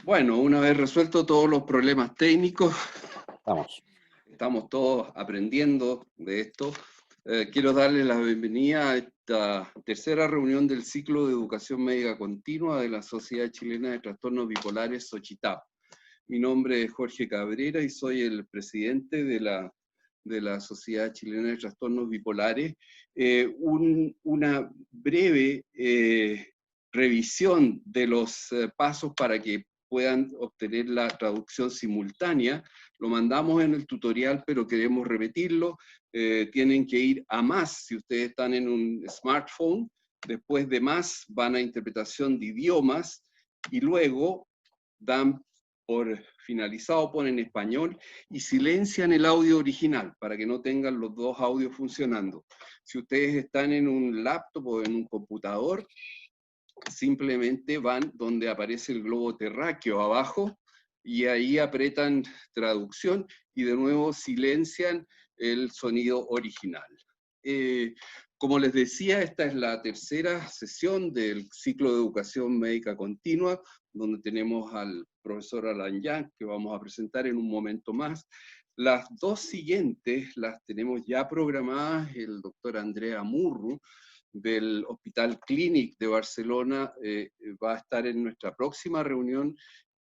Bueno, una vez resuelto todos los problemas técnicos, estamos todos aprendiendo de esto. Quiero darles la bienvenida a esta tercera reunión del ciclo de Educación Médica Continua de la Sociedad Chilena de Trastornos Bipolares, SOCHITAP. Mi nombre es Jorge Cabrera y soy el presidente de la Sociedad Chilena de Trastornos Bipolares. Una breve revisión de los pasos para que puedan obtener la traducción simultánea. Lo mandamos en el tutorial, pero queremos repetirlo. Tienen que ir a más si ustedes están en un smartphone. Después de más van a interpretación de idiomas y luego dan por finalizado, ponen español y silencian el audio original para que no tengan los dos audios funcionando. Si ustedes están en un laptop o en un computador, simplemente van donde aparece el globo terráqueo abajo y ahí apretan traducción y de nuevo silencian el sonido original. Como les decía, esta es la tercera sesión del ciclo de Educación Médica Continua, donde tenemos al profesor Allan, que vamos a presentar en un momento más. Las dos siguientes las tenemos ya programadas, el doctor Andrea Murru, del Hospital Clínic de Barcelona, va a estar en nuestra próxima reunión,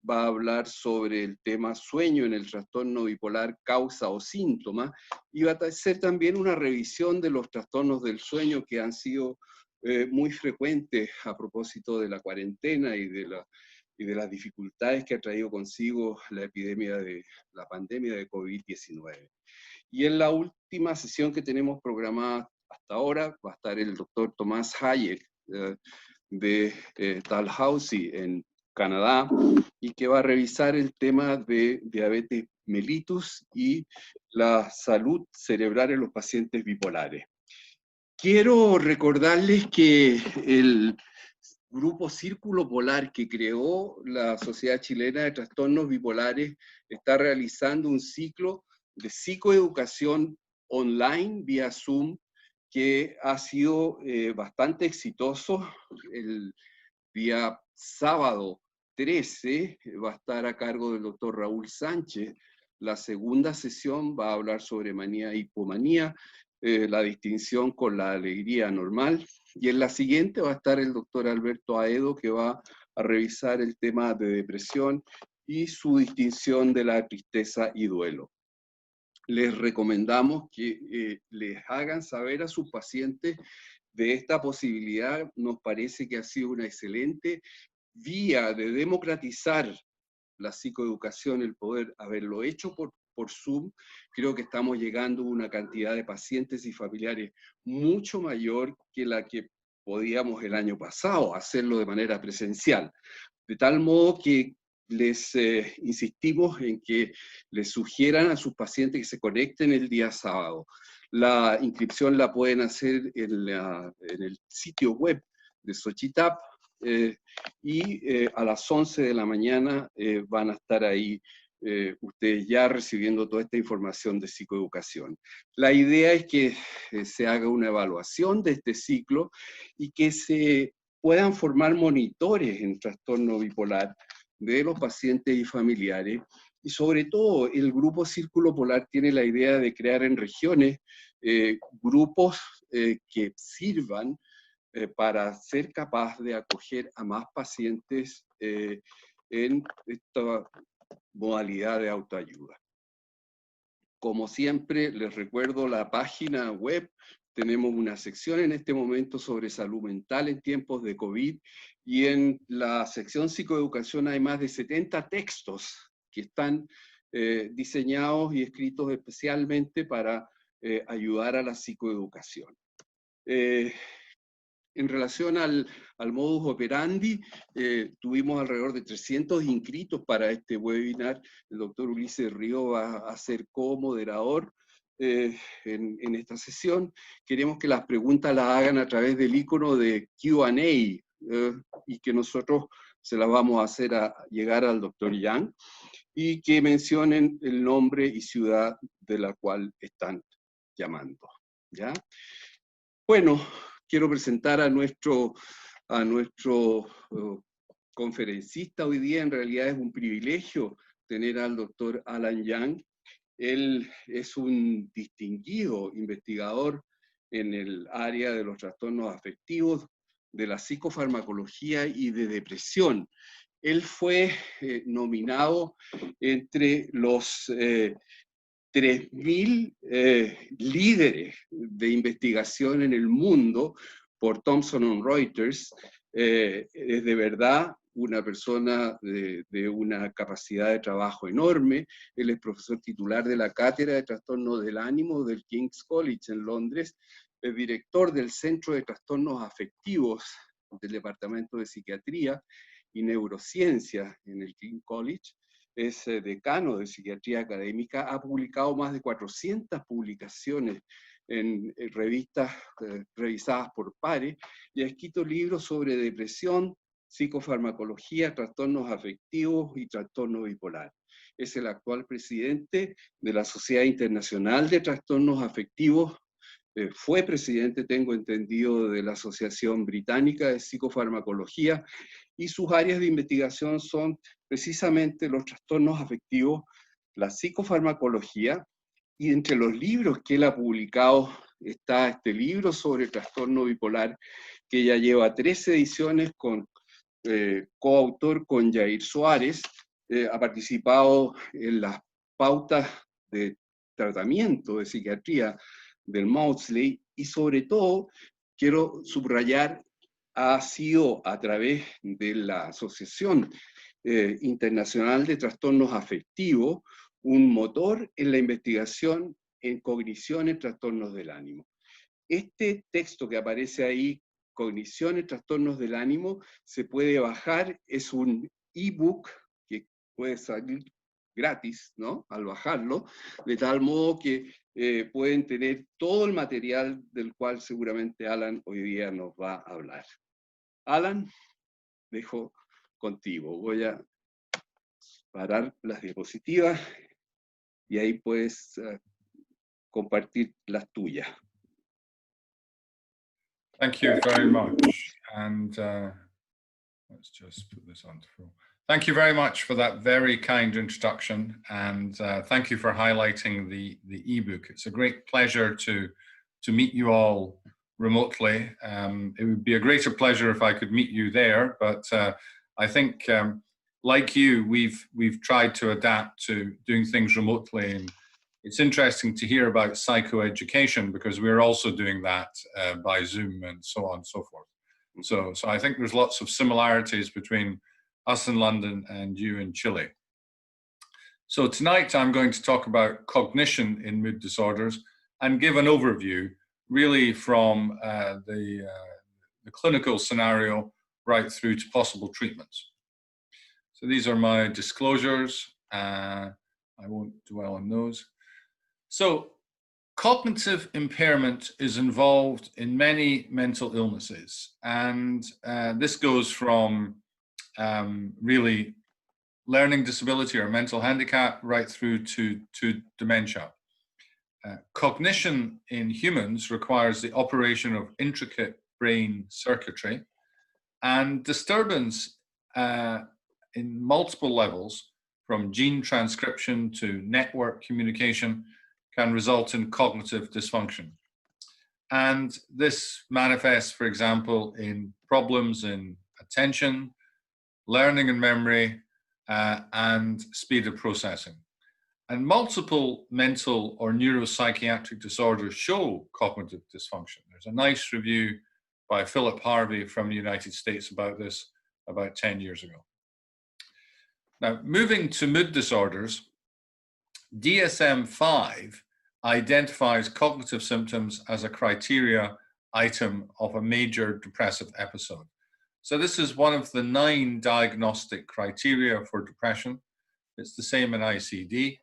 va a hablar sobre el tema sueño en el trastorno bipolar, causa o síntoma, y va a ser también una revisión de los trastornos del sueño que han sido muy frecuentes a propósito de la cuarentena y de las dificultades que ha traído consigo la pandemia de COVID-19. Y en la última sesión que tenemos programada hasta ahora va a estar el doctor Tomás Hayek de Dalhousie en Canadá, y que va a revisar el tema de diabetes mellitus y la salud cerebral en los pacientes bipolares. Quiero recordarles que el grupo Círculo Polar que creó la Sociedad Chilena de Trastornos Bipolares está realizando un ciclo de psicoeducación online vía Zoom que ha sido bastante exitoso. El día sábado 13 va a estar a cargo del doctor Raúl Sánchez. La segunda sesión va a hablar sobre manía e hipomanía, la distinción con la alegría normal. Y en la siguiente va a estar el doctor Alberto Aedo, que va a revisar el tema de depresión y su distinción de la tristeza y duelo. Les recomendamos que les hagan saber a sus pacientes de esta posibilidad. Nos parece que ha sido una excelente vía de democratizar la psicoeducación, el poder haberlo hecho por Zoom. Creo que estamos llegando a una cantidad de pacientes y familiares mucho mayor que la que podíamos el año pasado hacerlo de manera presencial. De tal modo que les insistimos en que les sugieran a sus pacientes que se conecten el día sábado. La inscripción la pueden hacer en el sitio web de SOCHITAP, y a las 11 de la mañana van a estar ahí ustedes ya recibiendo toda esta información de psicoeducación. La idea es que se haga una evaluación de este ciclo y que se puedan formar monitores en trastorno bipolar de los pacientes y familiares. Y sobre todo, el grupo Círculo Polar tiene la idea de crear en regiones grupos que sirvan para ser capaz de acoger a más pacientes en esta modalidad de autoayuda. Como siempre, les recuerdo la página web. Tenemos una sección en este momento sobre salud mental en tiempos de COVID, y en la sección psicoeducación hay más de 70 textos que están diseñados y escritos especialmente para ayudar a la psicoeducación. En relación al modus operandi, tuvimos alrededor de 300 inscritos para este webinar. El doctor Ulises Río va a ser co-moderador en esta sesión. Queremos que las preguntas las hagan a través del icono de Q&A y que nosotros se las vamos a hacer llegar al doctor Yang, y que mencionen el nombre y ciudad de la cual están llamando. ¿Ya? Bueno, quiero presentar a nuestro conferencista hoy día. En realidad es un privilegio tener al doctor Allan. Él es un distinguido investigador en el área de los trastornos afectivos, de la psicofarmacología y de depresión. Él fue nominado entre los 3.000 líderes de investigación en el mundo por Thomson Reuters. Es de verdad una persona de una capacidad de trabajo enorme. Él es profesor titular de la Cátedra de Trastornos del Ánimo del King's College en Londres, es director del Centro de Trastornos Afectivos del Departamento de Psiquiatría y Neurociencia en el King's College, es decano de Psiquiatría Académica, ha publicado más de 400 publicaciones en revistas revisadas por pares, y ha escrito libros sobre depresión, psicofarmacología, trastornos afectivos y trastorno bipolar. Es el actual presidente de la Sociedad Internacional de Trastornos Afectivos, fue presidente, tengo entendido, de la Asociación Británica de Psicofarmacología, y sus áreas de investigación son precisamente los trastornos afectivos, la psicofarmacología, y entre los libros que él ha publicado está este libro sobre trastorno bipolar, que ya lleva 13 ediciones, con coautor con Jair Suárez, ha participado en las pautas de tratamiento de psiquiatría del Maudsley, y sobre todo, quiero subrayar, ha sido a través de la Asociación Internacional de Trastornos Afectivos un motor en la investigación en cognición en trastornos del ánimo. Este texto que aparece ahí, Cognición en trastornos del ánimo, se puede bajar, es un ebook que puede salir gratis, ¿no?, al bajarlo, de tal modo que pueden tener todo el material del cual seguramente Allan hoy día nos va a hablar. Allan, dejo contigo. Voy a parar las diapositivas y ahí puedes compartir las tuyas. Thank you very much. And let's just put this on to full. Thank you very much for that very kind introduction, and thank you for highlighting the ebook. It's a great pleasure to meet you all remotely. It would be a greater pleasure if I could meet you there, but I think, like you, we've tried to adapt to doing things remotely, and it's interesting to hear about psychoeducation because we're also doing that by Zoom and so on and so forth. So I think there's lots of similarities between us in London and you in Chile. So tonight I'm going to talk about cognition in mood disorders and give an overview really from the clinical scenario right through to possible treatments. So these are my disclosures. I won't dwell on those. So cognitive impairment is involved in many mental illnesses, and this goes from really learning disability or mental handicap right through to dementia. Cognition in humans requires the operation of intricate brain circuitry, and disturbance in multiple levels, from gene transcription to network communication, can result in cognitive dysfunction. And this manifests, for example, in problems in attention, learning and memory, and speed of processing. And multiple mental or neuropsychiatric disorders show cognitive dysfunction. There's a nice review by Philip Harvey from the United States about this about 10 years ago. Now, moving to mood disorders, DSM-5 identifies cognitive symptoms as a criteria item of a major depressive episode. So this is one of the 9 diagnostic criteria for depression. It's the same in ICD.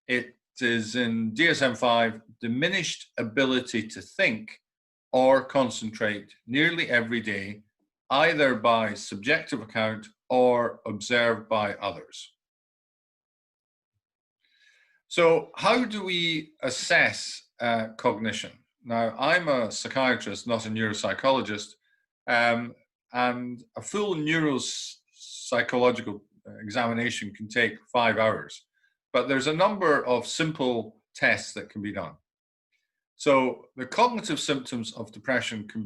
It is in DSM-5, diminished ability to think or concentrate nearly every day, either by subjective account or observed by others. So how do we assess cognition? Now, I'm a psychiatrist, not a neuropsychologist, and a full psychological examination can take 5 hours, but there's a number of simple tests that can be done. So the cognitive symptoms of depression can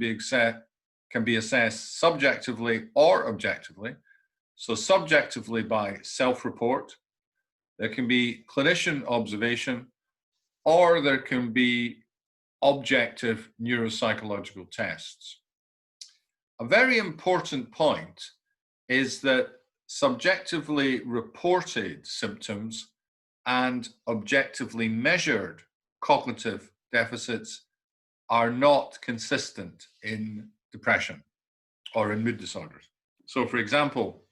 be assessed subjectively or objectively. So subjectively by self-report, there can be clinician observation, or there can be objective neuropsychological tests. A very important point is that subjectively reported symptoms and objectively measured cognitive deficits are not consistent in depression or in mood disorders. So for example,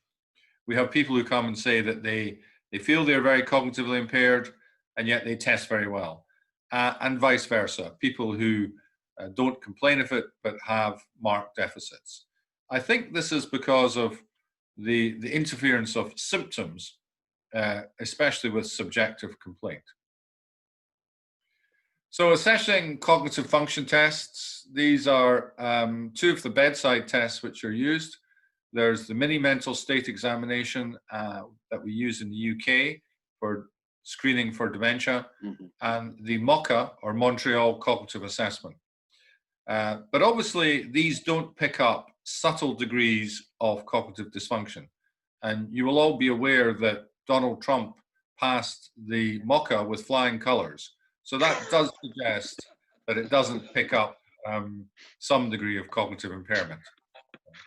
we have people who come and say that they feel they're very cognitively impaired and yet they test very well, and vice versa. People who don't complain of it but have marked deficits. I think this is because of the interference of symptoms, especially with subjective complaint. So assessing cognitive function tests, these are 2 of the bedside tests which are used. There's the mini mental state examination that we use in the UK for screening for dementia, and the MOCA, or Montreal Cognitive Assessment. But obviously, these don't pick up subtle degrees of cognitive dysfunction. And you will all be aware that Donald Trump passed the MOCA with flying colors. So that does suggest that it doesn't pick up some degree of cognitive impairment.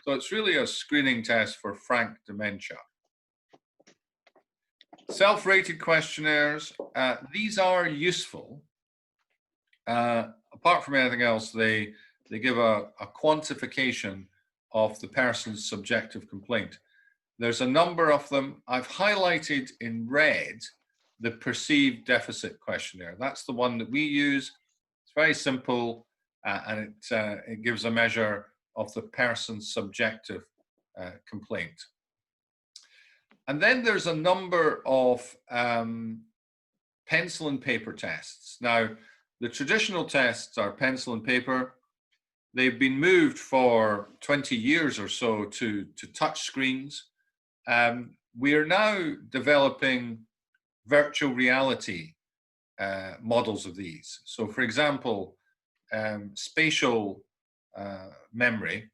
So it's really a screening test for frank dementia. Self-rated questionnaires, these are useful. Apart from anything else, they give a quantification of the person's subjective complaint. There's a number of them. I've highlighted in red the perceived deficit questionnaire. That's the one that we use. It's very simple, and it gives a measure of the person's subjective complaint. And then there's a number of pencil and paper tests. Now, the traditional tests are pencil and paper. They've been moved for 20 years or so to touch screens. We are now developing virtual reality models of these. So for example, spatial memory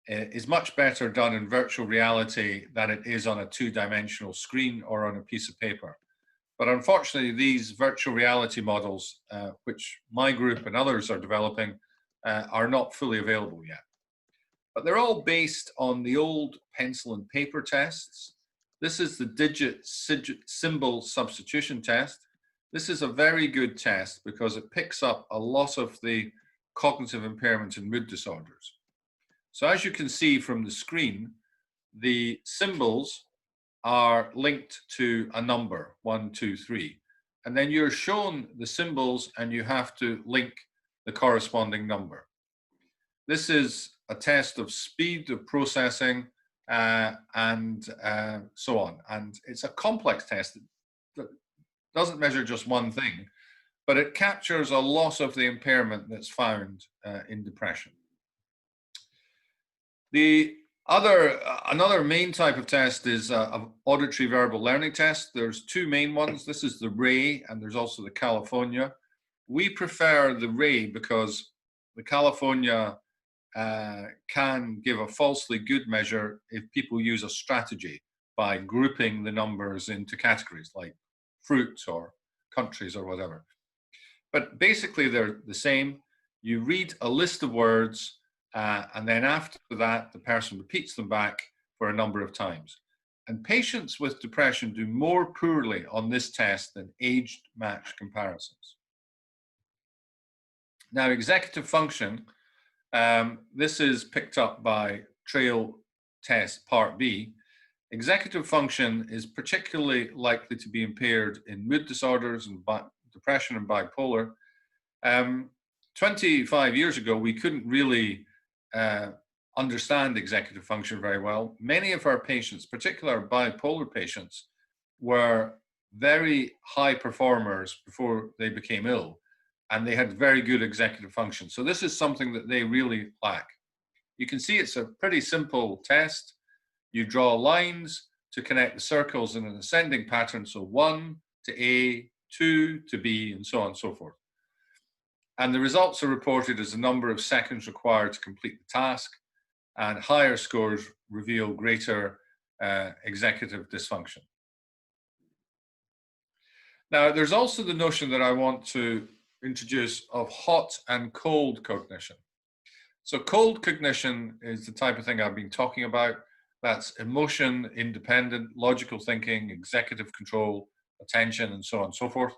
is much better done in virtual reality than it is on a 2-dimensional screen or on a piece of paper. But unfortunately, these virtual reality models, which my group and others are developing, are not fully available yet. But they're all based on the old pencil and paper tests. This is the digit symbol substitution test. This is a very good test because it picks up a lot of the cognitive impairment in mood disorders. So as you can see from the screen, the symbols are linked to a number, 1, 2, 3. And then you're shown the symbols and you have to link the corresponding number. This is a test of speed of processing and so on. And it's a complex test that doesn't measure just one thing, but it captures a lot of the impairment that's found in depression. Another main type of test is an auditory verbal learning test. There's 2 main ones. This is the Ray, and there's also the California. We prefer the Ray because the California can give a falsely good measure if people use a strategy by grouping the numbers into categories like fruit or countries or whatever. But basically they're the same. You read a list of words and then after that the person repeats them back for a number of times. And patients with depression do more poorly on this test than age matched comparisons. Now, executive function, this is picked up by Trail Test Part B. Executive function is particularly likely to be impaired in mood disorders and depression and bipolar. 25 years ago, we couldn't really understand executive function very well. Many of our patients, particularly our bipolar patients, were very high performers before they became ill, and they had very good executive function. So this is something that they really lack. You can see it's a pretty simple test. you draw lines to connect the circles in an ascending pattern, so 1 to A, 2 to B, and so on and so forth. And the results are reported as the number of seconds required to complete the task, and higher scores reveal greater executive dysfunction. Now, there's also the notion that I want to introduce of hot and cold cognition. So cold cognition is the type of thing I've been talking about. That's emotion, independent, logical thinking, executive control, attention, and so on and so forth.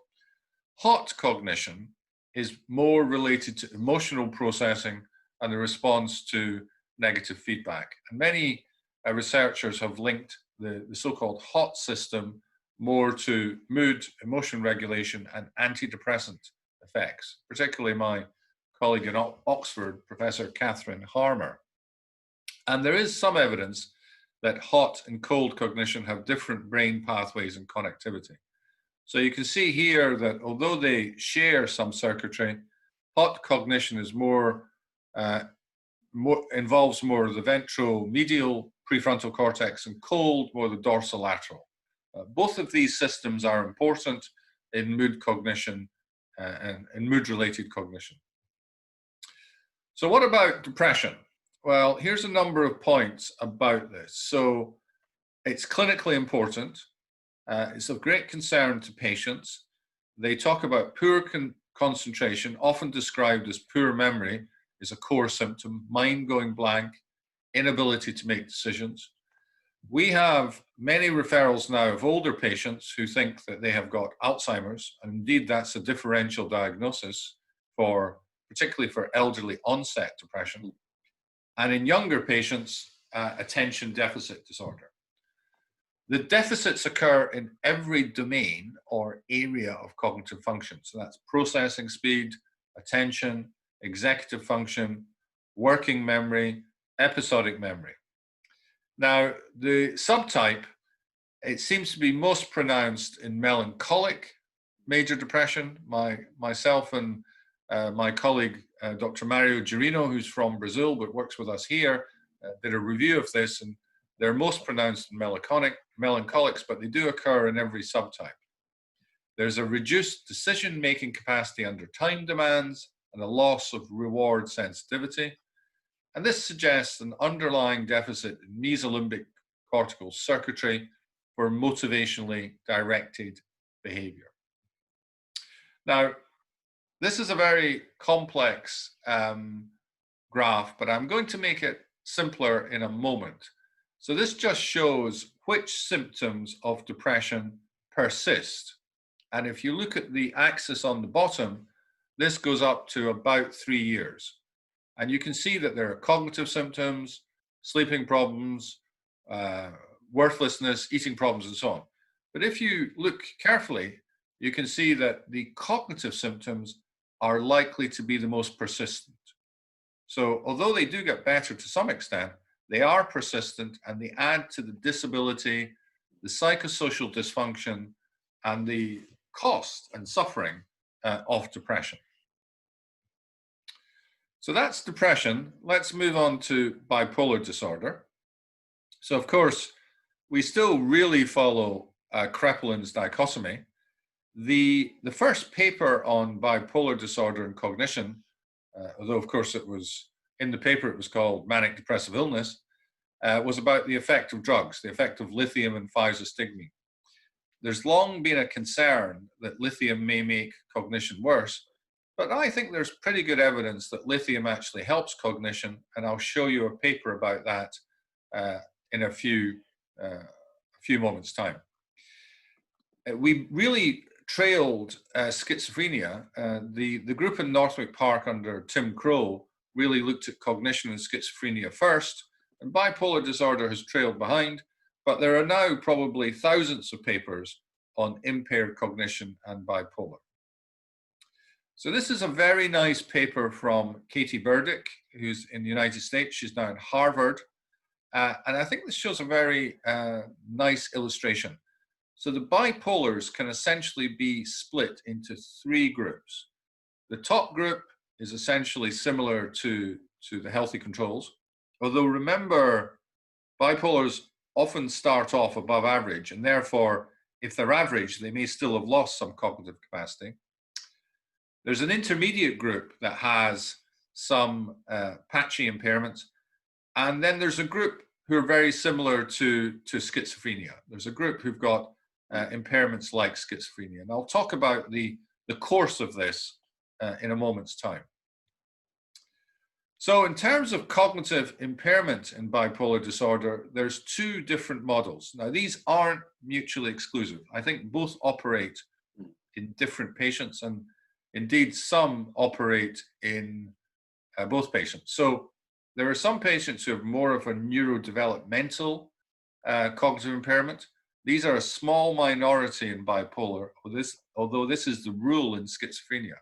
Hot cognition is more related to emotional processing and the response to negative feedback. And many researchers have linked the so-called hot system more to mood, emotion regulation, and antidepressant effects, particularly my colleague in Oxford, Professor Catherine Harmer. And there is some evidence that hot and cold cognition have different brain pathways and connectivity. So you can see here that although they share some circuitry, hot cognition is involves more the ventral medial prefrontal cortex, and cold more the dorsolateral. Both of these systems are important in mood cognition and mood-related cognition. So what about depression? Well, here's a number of points about this. So it's clinically important. It's of great concern to patients. They talk about poor concentration, often described as poor memory, is a core symptom, mind going blank, inability to make decisions. We have many referrals now of older patients who think that they have got Alzheimer's, and indeed that's a differential diagnosis particularly for elderly onset depression. And in younger patients, attention deficit disorder. The deficits occur in every domain or area of cognitive function. So that's processing speed, attention, executive function, working memory, episodic memory. Now, the subtype, it seems to be most pronounced in melancholic major depression. Myself and my colleague, Dr. Mario Girino, who's from Brazil but works with us here, did a review of this, and they're most pronounced in melancholics, but they do occur in every subtype. There's a reduced decision-making capacity under time demands and a loss of reward sensitivity. And this suggests an underlying deficit in mesolimbic cortical circuitry for motivationally directed behavior. Now, this is a very complex graph, but I'm going to make it simpler in a moment. So this just shows which symptoms of depression persist. And if you look at the axis on the bottom, this goes up to about 3 years. And you can see that there are cognitive symptoms, sleeping problems, worthlessness, eating problems, and so on. But if you look carefully, you can see that the cognitive symptoms are likely to be the most persistent. So although they do get better to some extent, they are persistent and they add to the disability, the psychosocial dysfunction, and the cost and suffering of depression. So that's depression. Let's move on to bipolar disorder. So of course, we still really follow Kreplin's dichotomy. The first paper on bipolar disorder and cognition, although of course it was in the paper, it was called Manic Depressive Illness, was about the effect of drugs, the effect of lithium and physostigmine. There's long been a concern that lithium may make cognition worse, but I think there's pretty good evidence that lithium actually helps cognition, and I'll show you a paper about that in a few moments' time. We really trailed schizophrenia. The group in Northwick Park under Tim Crow really looked at cognition and schizophrenia first, and bipolar disorder has trailed behind, but there are now probably thousands of papers on impaired cognition and bipolar. So this is a very nice paper from Katie Burdick, who's in the United States. She's now at Harvard. And I think this shows a very nice illustration. So the bipolars can essentially be split into 3 groups. The top group is essentially similar to the healthy controls. Although remember, bipolars often start off above average, and therefore, if they're average, they may still have lost some cognitive capacity. There's an intermediate group that has some patchy impairments, and then there's a group who are very similar to schizophrenia. There's a group who've got impairments like schizophrenia, and I'll talk about the course of this in a moment's time. So in terms of cognitive impairment in bipolar disorder, there's two different models. Now, these aren't mutually exclusive. I think both operate in different patients, and indeed some operate in both patients. So there are some patients who have more of a neurodevelopmental cognitive impairment. These are a small minority in bipolar, although this is the rule in schizophrenia.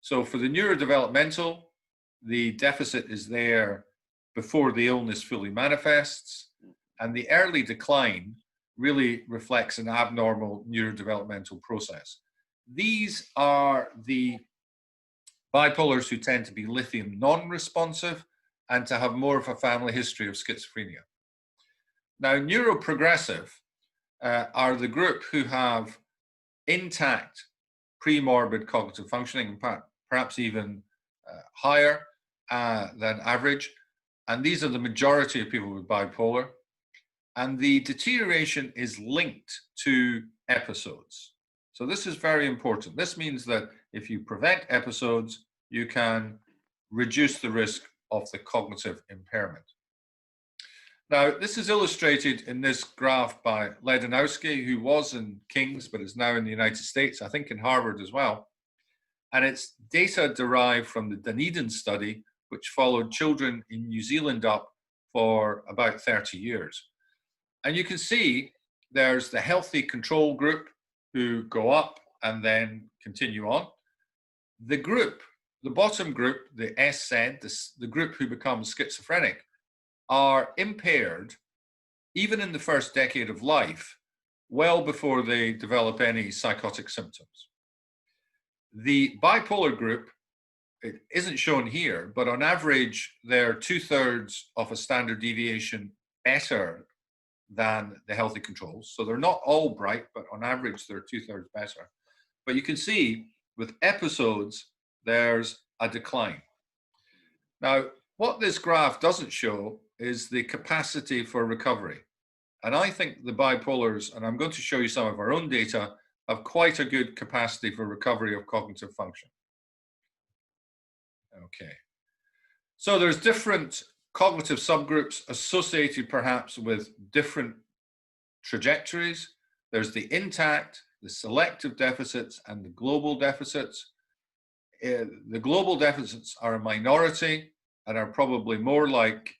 So for the neurodevelopmental, the deficit is there before the illness fully manifests, and the early decline really reflects an abnormal neurodevelopmental process. These are the bipolars who tend to be lithium non-responsive and to have more of a family history of schizophrenia. Now, neuroprogressive are the group who have intact pre-morbid cognitive functioning, perhaps even higher than average. And these are the majority of people with bipolar. And the deterioration is linked to episodes. So this is very important. This means that if you prevent episodes, you can reduce the risk of the cognitive impairment. Now, this is illustrated in this graph by Ledanowski, who was in King's, but is now in the United States, I think in Harvard as well. And it's data derived from the Dunedin study, which followed children in New Zealand up for about 30 years. And you can see there's the healthy control group who go up and then continue on. The group, the bottom group, the SZ, the group who becomes schizophrenic, are impaired even in the first decade of life, well before they develop any psychotic symptoms. The bipolar group, it isn't shown here, but on average, they're 2/3 of a standard deviation better than the healthy controls. So they're not all bright, but on average, they're 2/3 better. But you can see with episodes, there's a decline. Now, what this graph doesn't show is the capacity for recovery. And I think the bipolars, and I'm going to show you some of our own data, have quite a good capacity for recovery of cognitive function. Okay. So there's different cognitive subgroups associated perhaps with different trajectories. There's the intact, the selective deficits, and the global deficits. The global deficits are a minority and are probably more like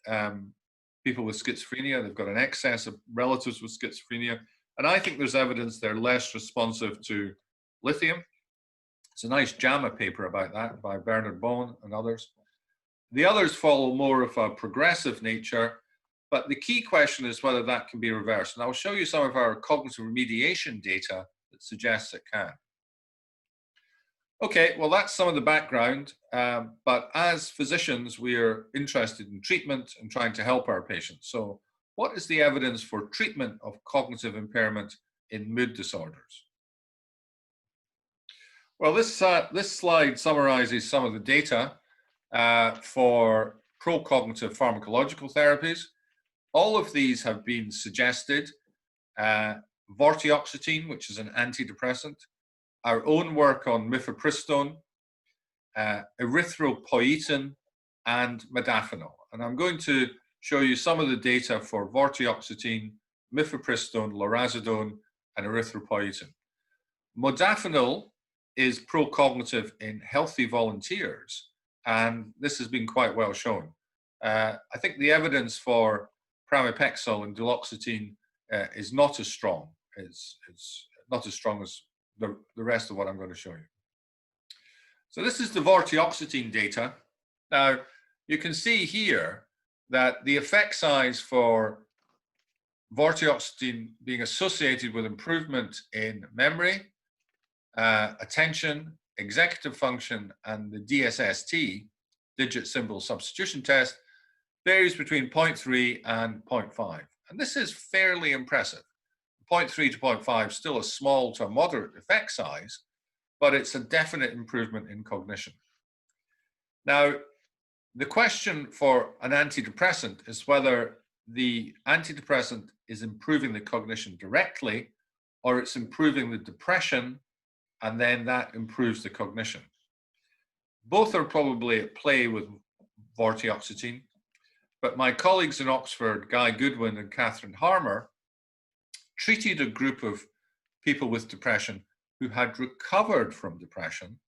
people with schizophrenia. They've got an excess of relatives with schizophrenia. And I think there's evidence they're less responsive to lithium. It's a nice JAMA paper about that by Bernard Bowen and others. The others follow more of a progressive nature, but the key question is whether that can be reversed. And I'll show you some of our cognitive remediation data that suggests it can. Okay, well, that's some of the background, but as physicians, we are interested in treatment and trying to help our patients. So what is the evidence for treatment of cognitive impairment in mood disorders? Well, this slide summarizes some of the data for pro-cognitive pharmacological therapies. All of these have been suggested. Vortioxetine, which is an antidepressant, our own work on mifepristone, erythropoietin, and modafinil. And I'm going to show you some of the data for vortioxetine, mifepristone, lorazepam, and erythropoietin. Modafinil is pro-cognitive in healthy volunteers, and this has been quite well shown. I think the evidence for pramipexole and duloxetine is not as strong. It's not as strong as the rest of what I'm going to show you. So this is the vortioxetine data. Now, you can see here that the effect size for vortioxetine being associated with improvement in memory, attention, executive function, and the DSST, digit symbol substitution test, varies between 0.3 and 0.5. And this is fairly impressive. 0.3 to 0.5, still a small to a moderate effect size, but it's a definite improvement in cognition. Now, the question for an antidepressant is whether the antidepressant is improving the cognition directly, or it's improving the depression, and then that improves the cognition. Both are probably at play with vortioxetine, but my colleagues in Oxford, Guy Goodwin and Catherine Harmer, treated a group of people with depression who had recovered from depression,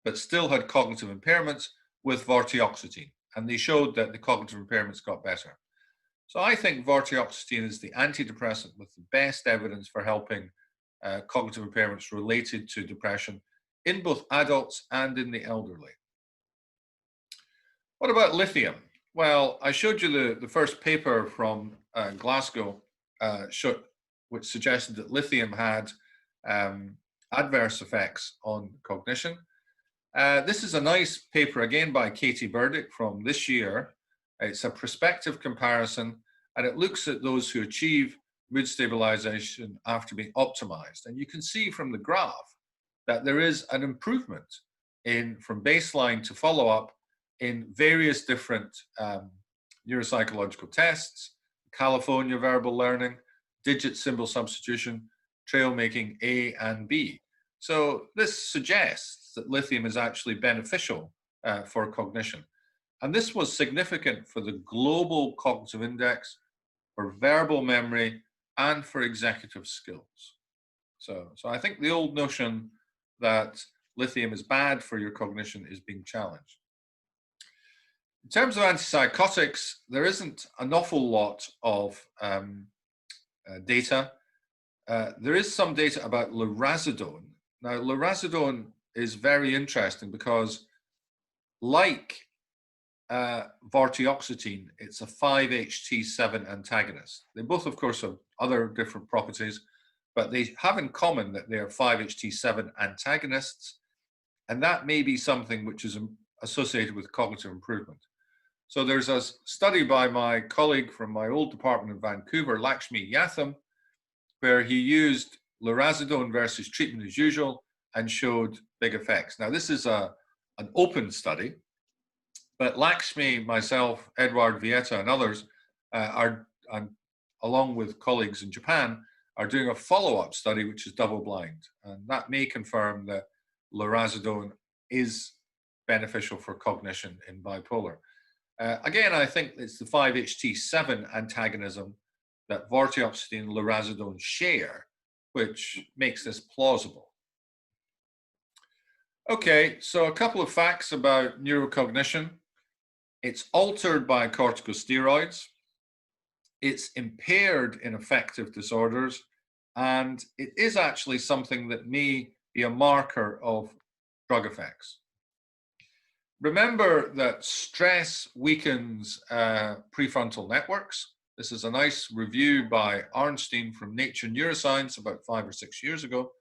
but still had cognitive impairments with vortioxetine. And they showed that the cognitive impairments got better. So I think vortioxetine is the antidepressant with the best evidence for helping cognitive impairments related to depression in both adults and in the elderly. What about lithium? Well, I showed you the first paper from Glasgow, which suggested that lithium had adverse effects on cognition. This is a nice paper, again, by Katie Burdick from this year. It's a prospective comparison, and it looks at those who achieve mood stabilization after being optimized. And you can see from the graph that there is an improvement from baseline to follow-up in various different neuropsychological tests, California verbal learning, digit symbol substitution, trail making A and B. So this suggests that lithium is actually beneficial for cognition. And this was significant for the global cognitive index, for verbal memory, and for executive skills. So I think the old notion that lithium is bad for your cognition is being challenged. In terms of antipsychotics, there isn't an awful lot of data. There is some data about lurasidone. Now, lurasidone is very interesting because, like vortioxetine, it's a 5-HT7 antagonist. They both, of course, have other different properties, but they have in common that they are 5-HT7 antagonists, and that may be something which is associated with cognitive improvement. So there's a study by my colleague from my old department in Vancouver, Lakshmi Yatham, where he used lurasidone versus treatment as usual and showed big effects. Now, this is an open study, but Lakshmi, myself, Edward Vieta, and others along with colleagues in Japan, are doing a follow-up study which is double-blind, and that may confirm that lurasidone is beneficial for cognition in bipolar. Again, I think it's the 5-HT7 antagonism that vortioxetine and lurasidone share, which makes this plausible. Okay, so a couple of facts about neurocognition. It's altered by corticosteroids. It's impaired in affective disorders, and it is actually something that may be a marker of drug effects. Remember that stress weakens prefrontal networks. This is a nice review by Arnstein from Nature Neuroscience about 5 or 6 years ago.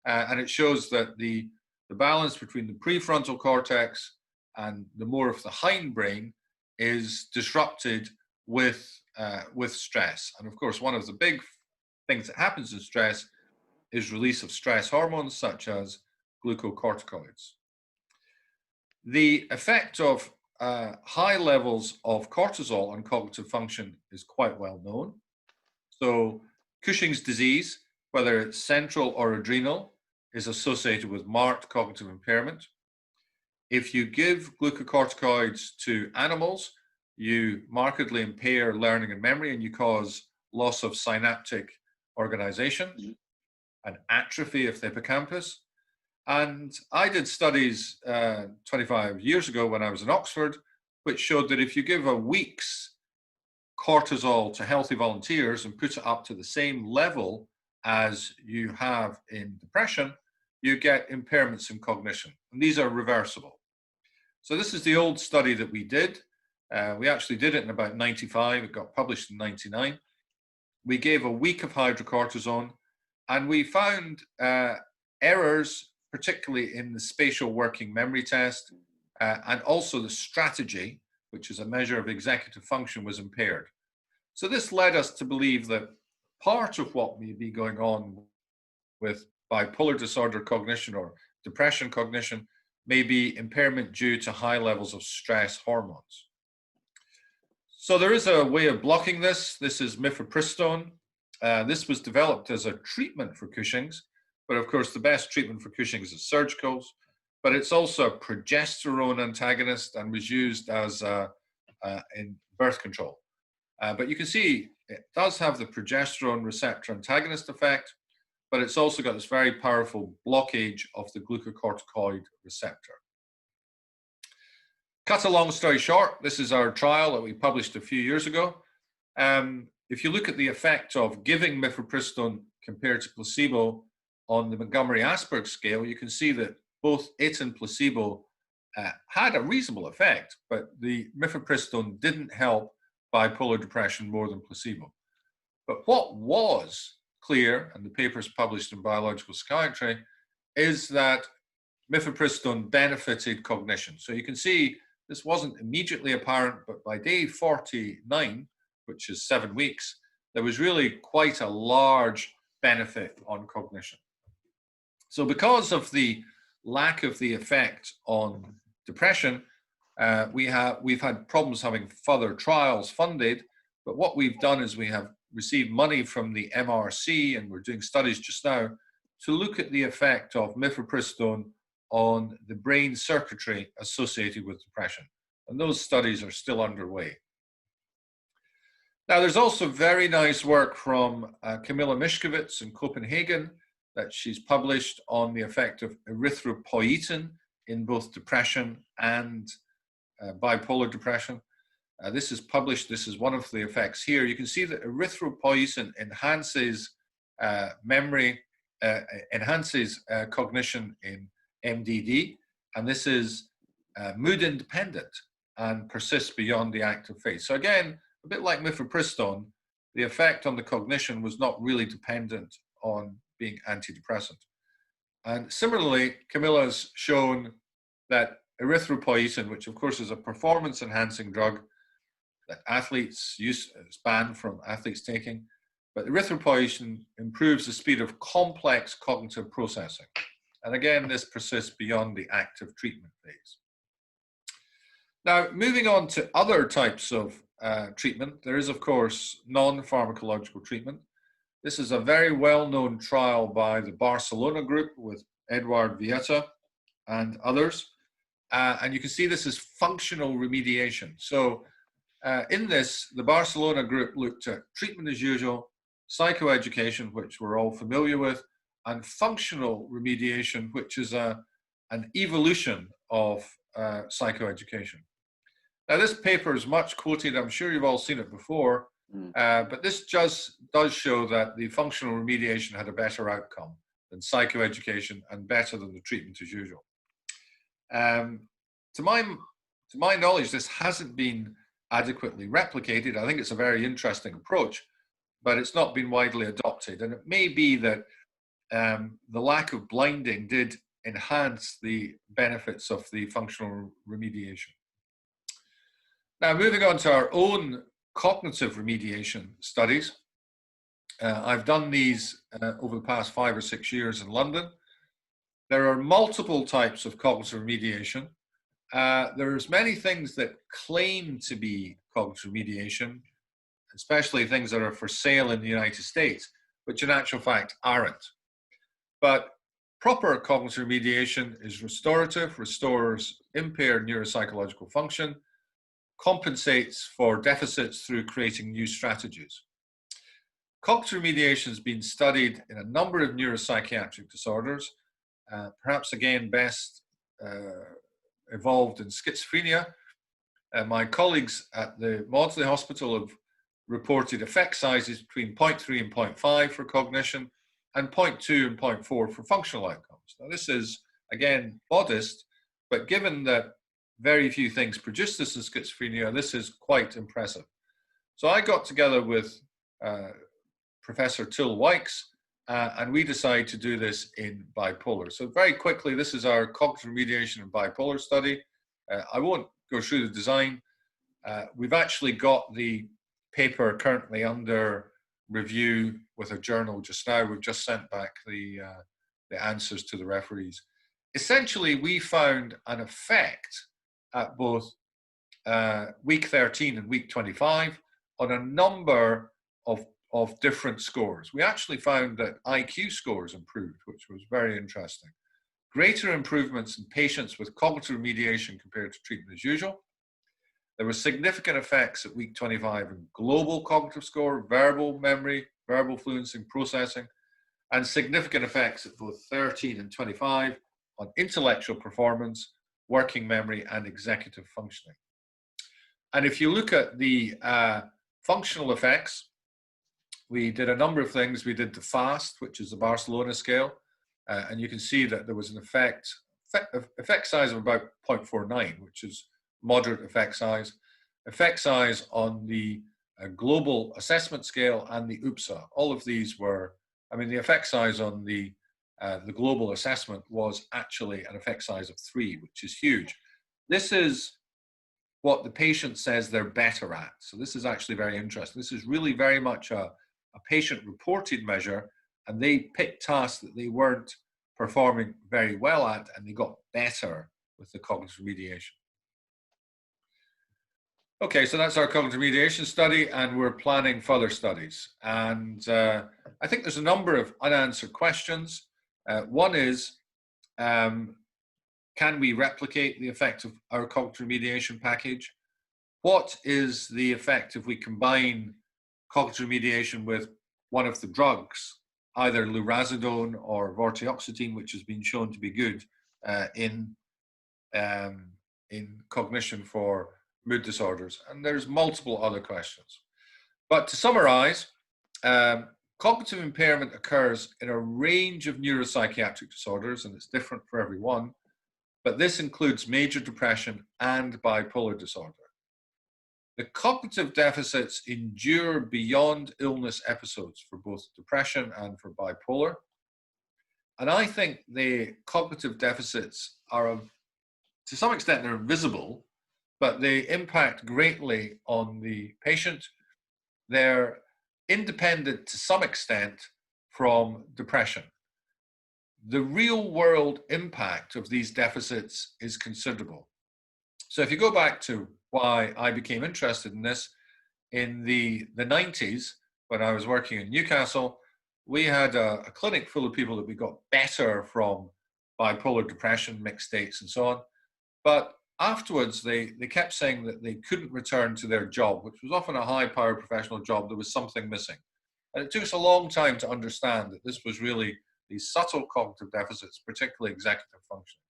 And it shows that the balance between the prefrontal cortex and the more of the hindbrain is disrupted with stress. And of course, one of the big things that happens in stress is release of stress hormones such as glucocorticoids. The effect of high levels of cortisol on cognitive function is quite well known. So Cushing's disease, whether it's central or adrenal, is associated with marked cognitive impairment. If you give glucocorticoids to animals, you markedly impair learning and memory, and you cause loss of synaptic organization and atrophy of the hippocampus. And I did studies 25 years ago when I was in Oxford, which showed that if you give a week's cortisol to healthy volunteers and put it up to the same level as you have in depression, you get impairments in cognition. And these are reversible. So this is the old study that we did. We actually did it in about 95. It got published in 99. We gave a week of hydrocortisone, and we found errors, particularly in the spatial working memory test, and also the strategy, which is a measure of executive function, was impaired. So this led us to believe that part of what may be going on with bipolar disorder cognition or depression cognition may be impairment due to high levels of stress hormones. So there is a way of blocking this. This is mifepristone. This was developed as a treatment for Cushing's, but of course the best treatment for Cushing's is surgicals, but it's also a progesterone antagonist and was used as in birth control. But you can see it does have the progesterone receptor antagonist effect, but it's also got this very powerful blockage of the glucocorticoid receptor. Cut a long story short, this is our trial that we published a few years ago. If you look at the effect of giving mifepristone compared to placebo on the Montgomery-Åsberg scale, you can see that both it and placebo had a reasonable effect, but the mifepristone didn't help bipolar depression more than placebo. But what was clear, and the papers published in Biological Psychiatry, is that mifepristone benefited cognition. So you can see this wasn't immediately apparent, but by day 49, which is 7 weeks, there was really quite a large benefit on cognition. So because of the lack of the effect on depression, we've had problems having further trials funded, but what we've done is we have received money from the MRC, and we're doing studies just now to look at the effect of mifepristone on the brain circuitry associated with depression. And those studies are still underway. Now, there's also very nice work from Camilla Mischkowitz in Copenhagen that she's published on the effect of erythropoietin in both depression and bipolar depression. This is published. This is one of the effects here. You can see that erythropoietin enhances memory, enhances cognition in MDD, and this is mood independent and persists beyond the active phase. So again, a bit like mifepristone, the effect on the cognition was not really dependent on being antidepressant. And similarly, Camilla's shown that erythropoietin, which of course is a performance-enhancing drug that athletes use, is banned from athletes taking, but erythropoietin improves the speed of complex cognitive processing. And again, this persists beyond the active treatment phase. Now, moving on to other types of treatment, there is, of course, non-pharmacological treatment. This is a very well-known trial by the Barcelona group with Eduard Vieta and others. And you can see this is functional remediation. So in this, the Barcelona group looked at treatment as usual, psychoeducation, which we're all familiar with, and functional remediation, which is an evolution of psychoeducation. Now, this paper is much quoted. I'm sure you've all seen it before, but this just does show that the functional remediation had a better outcome than psychoeducation and better than the treatment as usual. To my knowledge, this hasn't been adequately replicated. I think it's a very interesting approach, but it's not been widely adopted. And it may be that the lack of blinding did enhance the benefits of the functional remediation. Now, moving on to our own cognitive remediation studies. I've done these over the past 5 or 6 years in London. There are multiple types of cognitive remediation. There's many things that claim to be cognitive remediation, especially things that are for sale in the United States, which in actual fact aren't. But proper cognitive remediation is restorative, restores impaired neuropsychological function, compensates for deficits through creating new strategies. Cognitive remediation has been studied in a number of neuropsychiatric disorders, perhaps again best evolved in schizophrenia. My colleagues at the Maudsley Hospital have reported effect sizes between 0.3 and 0.5 for cognition and 0.2 and 0.4 for functional outcomes. Now, this is, again, modest, but given that very few things produce this in schizophrenia, this is quite impressive. So I got together with Professor Till Wykes, and we decided to do this in bipolar. So very quickly, this is our cognitive remediation in bipolar study. I won't go through the design. We've actually got the paper currently under review with a journal just now. We've just sent back the answers to the referees. Essentially, we found an effect at both week 13 and week 25 on a number of different scores. We actually found that IQ scores improved, which was very interesting. Greater improvements in patients with cognitive remediation compared to treatment as usual. There were significant effects at week 25 in global cognitive score, verbal memory, verbal fluency, processing, and significant effects at both 13 and 25 on intellectual performance, working memory, and executive functioning. And if you look at the functional effects, we did a number of things. We did the FAST, which is the Barcelona scale, and you can see that there was an effect size of about 0.49, which is moderate effect size on the global assessment scale and the UPSA. All of these were, I mean, the effect size on the global assessment was actually an effect size of 3, which is huge. This is what the patient says they're better at. So this is actually very interesting. This is really very much a patient-reported measure, and they picked tasks that they weren't performing very well at, and they got better with the cognitive remediation. Okay, so that's our cognitive remediation study, and we're planning further studies. And I think there's a number of unanswered questions. One is, can we replicate the effect of our cognitive remediation package? What is the effect if we combine cognitive remediation with one of the drugs, either lurazidone or vortioxetine, which has been shown to be good in cognition for mood disorders? And there's multiple other questions. But to summarize, cognitive impairment occurs in a range of neuropsychiatric disorders, and it's different for everyone, but this includes major depression and bipolar disorder. The cognitive deficits endure beyond illness episodes for both depression and for bipolar. And I think the cognitive deficits are, to some extent, they're invisible, but they impact greatly on the patient. They're independent to some extent from depression. The real world impact of these deficits is considerable. So if you go back to why I became interested in this, in the 90s, when I was working in Newcastle, we had a clinic full of people that we got better from bipolar depression, mixed states and so on. But afterwards, they kept saying that they couldn't return to their job, which was often a high-powered professional job. There was something missing. And it took us a long time to understand that this was really these subtle cognitive deficits, particularly executive functioning.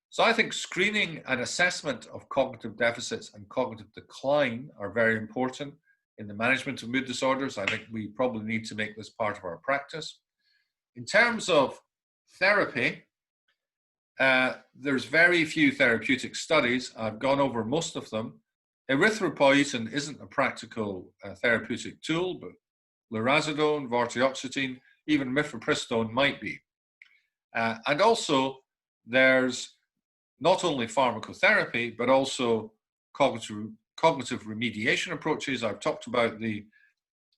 So I think screening and assessment of cognitive deficits and cognitive decline are very important in the management of mood disorders. I think we probably need to make this part of our practice. In terms of therapy, there's very few therapeutic studies. I've gone over most of them. Erythropoietin isn't a practical therapeutic tool, but lurazidone, vortioxetine, even mifepristone might be. And also, there's not only pharmacotherapy, but also cognitive remediation approaches. I've talked about the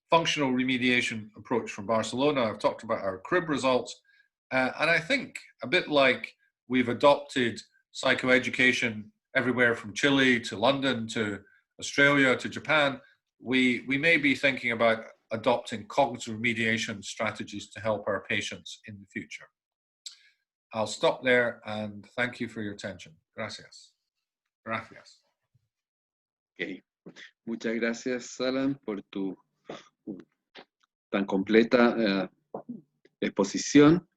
functional remediation approach from Barcelona. I've talked about our CRIB results. And I think a bit like we've adopted psychoeducation everywhere from Chile to London to Australia to Japan, we may be thinking about adopting cognitive remediation strategies to help our patients in the future. I'll stop there and thank you for your attention. Gracias. Gracias. Okay. Muchas gracias, Allan, por tu tan completa exposición.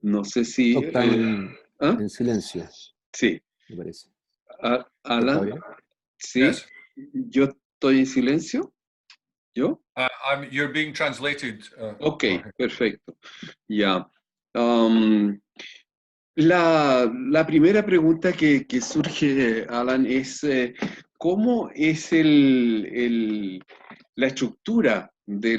No sé si... en silencio. Sí. Me parece. Allan, sí. Yes. Yo estoy en silencio. ¿Yo? You're being translated. Ok, perfecto. Ya. La primera pregunta que surge, Allan, es ¿cómo es la estructura de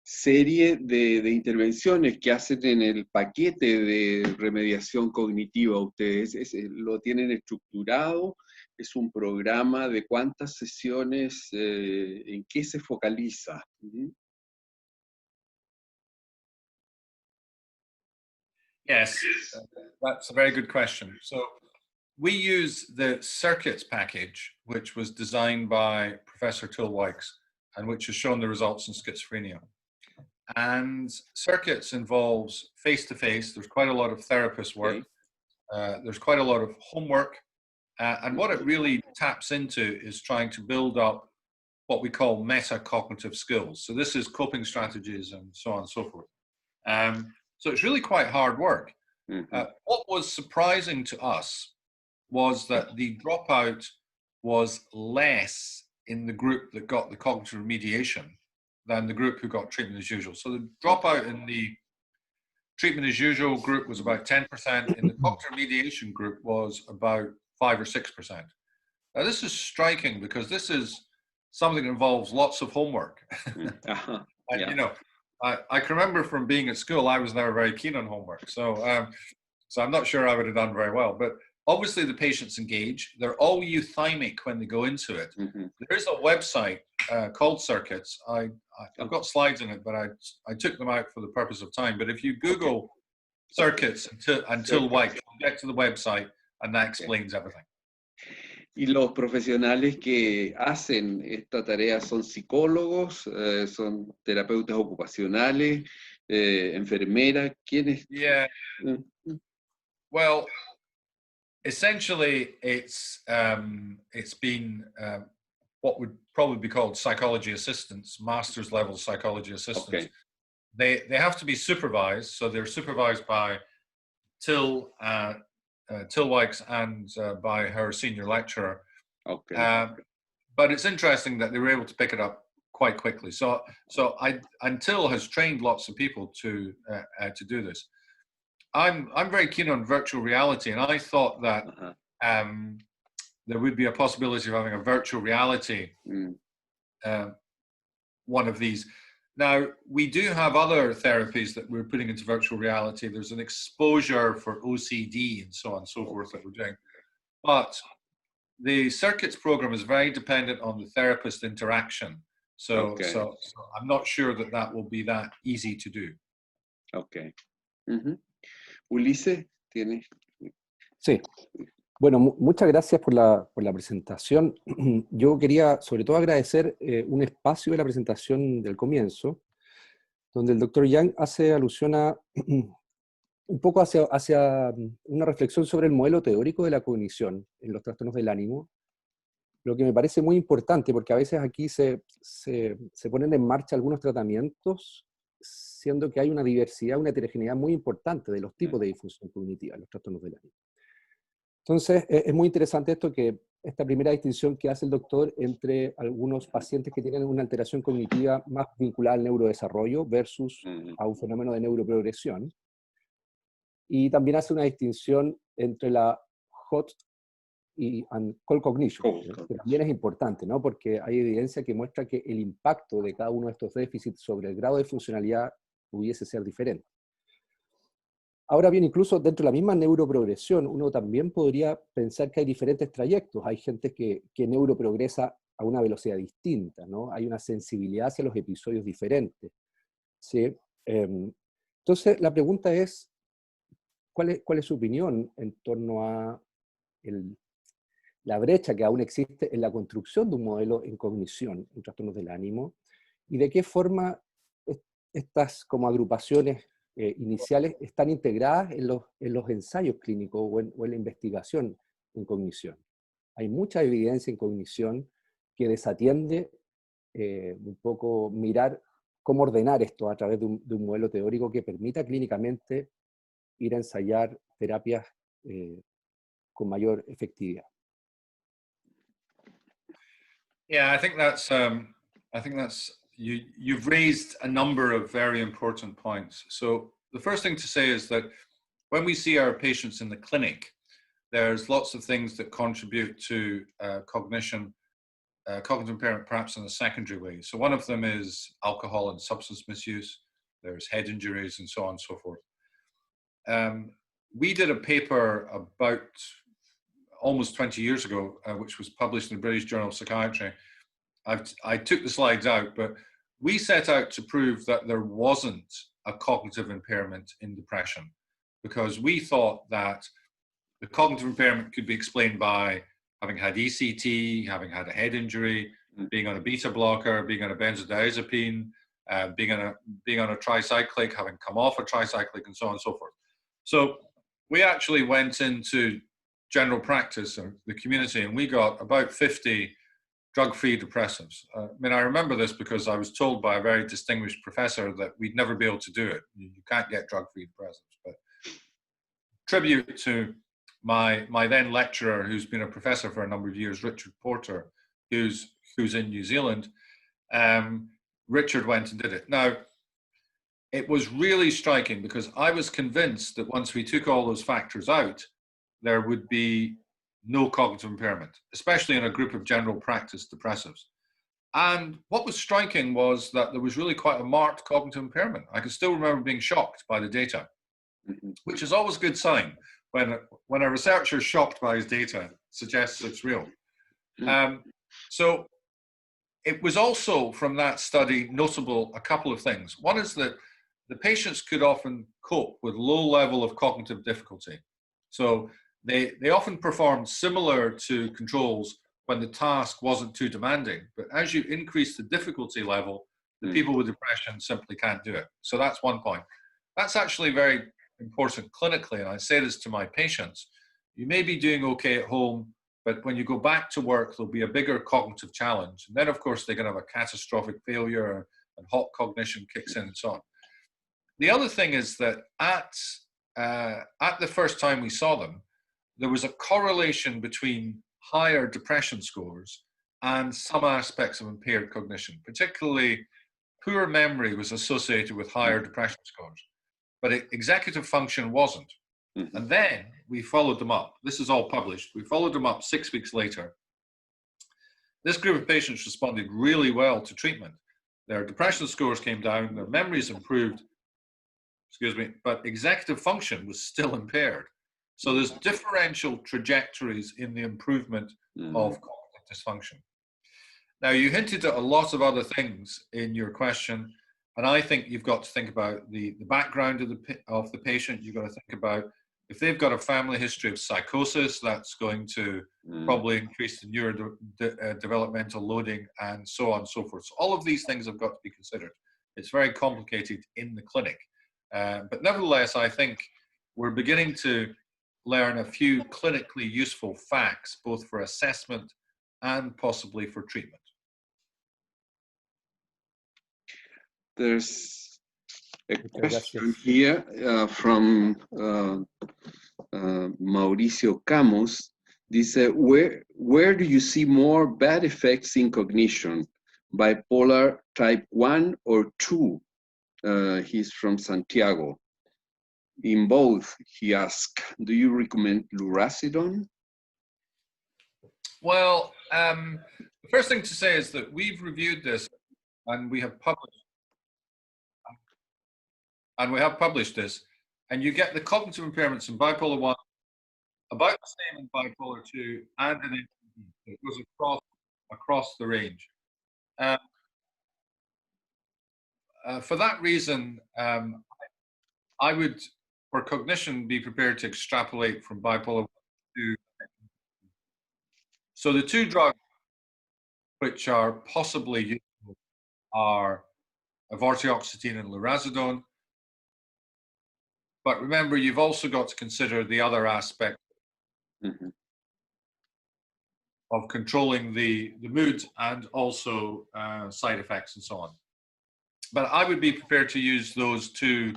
serie de intervenciones que hacen en el paquete de remediación cognitiva. Ustedes lo tienen estructurado, es un programa de cuántas sesiones, en qué se focaliza. Yes, that's a very good question. So we use the circuits package, which was designed by Professor Tilwykes and which has shown the results in schizophrenia. And circuits involves face-to-face. There's quite a lot of therapist work. There's quite a lot of homework. And what it really taps into is trying to build up what we call meta-cognitive skills. So this is coping strategies and so on and so forth. So it's really quite hard work. What was surprising to us was that the dropout was less in the group that got the cognitive remediation than the group who got treatment as usual. So the dropout in the treatment as usual group was about 10%. In the cognitive remediation group was about 5 or 6%. Now this is striking because this is something that involves lots of homework. And, you know, I can remember from being at school, I was never very keen on homework. So, so I'm not sure I would have done very well. But obviously the patients engage. They're all euthymic when they go into it. There is a website called Circuits. I've got slides in it, but I took them out for the purpose of time. But if you Google Circuits until White, you'll get to the website and that explains everything. Y los profesionales que hacen esta tarea son psicólogos, son terapeutas ocupacionales, enfermeras, ¿quiénes? Yeah. Well, essentially, it's been what would probably be called psychology assistants, master's level psychology assistants. They have to be supervised, so they're supervised by Tilwykes and by her senior lecturer. But it's interesting that they were able to pick it up quite quickly. So Till has trained lots of people to do this. I'm very keen on virtual reality, and I thought that there would be a possibility of having a virtual reality one of these. Now, we do have other therapies that we're putting into virtual reality. There's an exposure for OCD and so on and so forth that we're doing. But the Circuits program is very dependent on the therapist interaction. So I'm not sure that that will be that easy to do. Ulises, ¿tienes? Sí. Bueno, muchas gracias por la presentación. Yo quería sobre todo agradecer un espacio de la presentación del comienzo, donde el Dr. Young hace alusión a un poco hacia una reflexión sobre el modelo teórico de la cognición en los trastornos del ánimo, lo que me parece muy importante, porque a veces aquí se ponen en marcha algunos tratamientos, siendo que hay una diversidad, una heterogeneidad muy importante de los tipos de disfunción cognitiva en los trastornos del ánimo. Entonces, es muy interesante esta primera distinción que hace el doctor entre algunos pacientes que tienen una alteración cognitiva más vinculada al neurodesarrollo versus a un fenómeno de neuroprogresión. Y también hace una distinción entre la hot y Cold Cognition, que también es importante, ¿no? Porque hay evidencia que muestra que el impacto de cada uno de estos déficits sobre el grado de funcionalidad pudiese ser diferente. Ahora bien, incluso dentro de la misma neuroprogresión, uno también podría pensar que hay diferentes trayectos. Hay gente que neuroprogresa a una velocidad distinta, ¿no? Hay una sensibilidad hacia los episodios diferentes, ¿sí? Entonces, la pregunta es, ¿cuál es su opinión en torno a la brecha que aún existe en la construcción de un modelo en cognición, en trastornos del ánimo, y de qué forma estas como agrupaciones iniciales están integradas en los ensayos clínicos o en la investigación en cognición? Hay mucha evidencia en cognición que desatiende un poco mirar cómo ordenar esto a través de un modelo teórico que permita clínicamente ir a ensayar terapias con mayor efectividad. Yeah, I think that's you've raised a number of very important points. So the first thing to say is that when we see our patients in the clinic, there's lots of things that contribute to cognition. cognitive impairment perhaps in a secondary way. So one of them is alcohol and substance misuse. There's head injuries and so on and so forth. We did a paper about almost 20 years ago, which was published in the British Journal of Psychiatry. I took the slides out, but we set out to prove that there wasn't a cognitive impairment in depression, because we thought that the cognitive impairment could be explained by having had ECT, having had a head injury, being on a beta blocker, being on a benzodiazepine, being on a tricyclic, having come off a tricyclic, and so on and so forth. So we actually went into general practice and the community, and we got about 50 drug-free depressives. I mean, I remember this because I was told by a very distinguished professor that we'd never be able to do it. You can't get drug-free depressives. But tribute to my then lecturer, who's been a professor for a number of years, Richard Porter, who's in New Zealand. Richard went and did it. Now, it was really striking because I was convinced that once we took all those factors out, there would be no cognitive impairment, especially in a group of general practice depressives. And what was striking was that there was really quite a marked cognitive impairment. I can still remember being shocked by the data, which is always a good sign. When a researcher is shocked by his data, suggests it's real. So it was also from that study notable a couple of things. One is that the patients could often cope with low level of cognitive difficulty. So they often performed similar to controls when the task wasn't too demanding. But as you increase the difficulty level, the people with depression simply can't do it. So that's one point. That's actually very important clinically, and I say this to my patients. You may be doing okay at home, but when you go back to work, there'll be a bigger cognitive challenge. And then, of course, they're going to have a catastrophic failure and hot cognition kicks in and so on. The other thing is that at the first time we saw them, there was a correlation between higher depression scores and some aspects of impaired cognition. Particularly, poor memory was associated with higher depression scores, but executive function wasn't. And then we followed them up. This is all published. We followed them up 6 weeks later. This group of patients responded really well to treatment. Their depression scores came down, their memories improved, but executive function was still impaired. So there's differential trajectories in the improvement of cognitive dysfunction. Now, you hinted at a lot of other things in your question, and I think you've got to think about the background of the patient. You've got to think about if they've got a family history of psychosis, that's going to probably increase the neurodevelopmental loading and so on and so forth. So all of these things have got to be considered. It's very complicated in the clinic. But nevertheless, I think we're beginning to learn a few clinically useful facts, both for assessment and possibly for treatment. There's a question here from Mauricio Camus. Dice, where do you see more bad effects in cognition? Bipolar type 1 or 2? He's from Santiago. In both, he asked, do you recommend lurasidone? Well, the first thing to say is that we've reviewed this and we have published this, and you get the cognitive impairments in bipolar 1 about the same in bipolar 2 and in ADD. It goes across the range. For that reason, I would, for cognition, be prepared to extrapolate from bipolar 1 to ADD. So the two drugs which are possibly useful are vortioxetine and lurasidone. But remember, you've also got to consider the other aspect of controlling the mood and also side effects and so on. But I would be prepared to use those two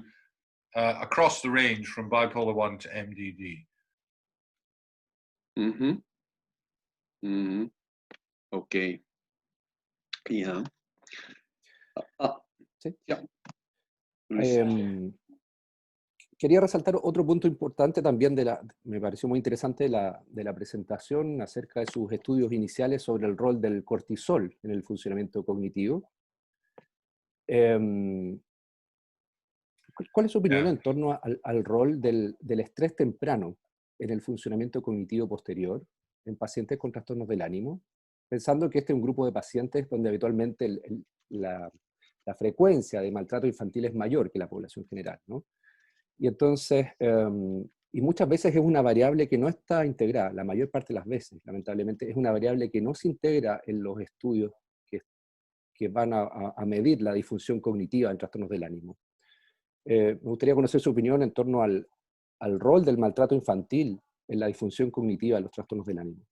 across the range from bipolar 1 to MDD. Okay. Yeah. Sí. Yeah. quería resaltar otro punto importante también me pareció muy interesante de la presentación acerca de sus estudios iniciales sobre el rol del cortisol en el funcionamiento cognitivo. ¿Cuál es su opinión en torno al rol del estrés temprano en el funcionamiento cognitivo posterior en pacientes con trastornos del ánimo? Pensando que este es un grupo de pacientes donde habitualmente la frecuencia de maltrato infantil es mayor que la población general, ¿no? Y entonces, y muchas veces es una variable que no está integrada, la mayor parte de las veces, lamentablemente, es una variable que no se integra en los estudios que van a medir la disfunción cognitiva en trastornos del ánimo. Me gustaría conocer su opinión en torno al rol del maltrato infantil en la disfunción cognitiva de los trastornos del ánimo.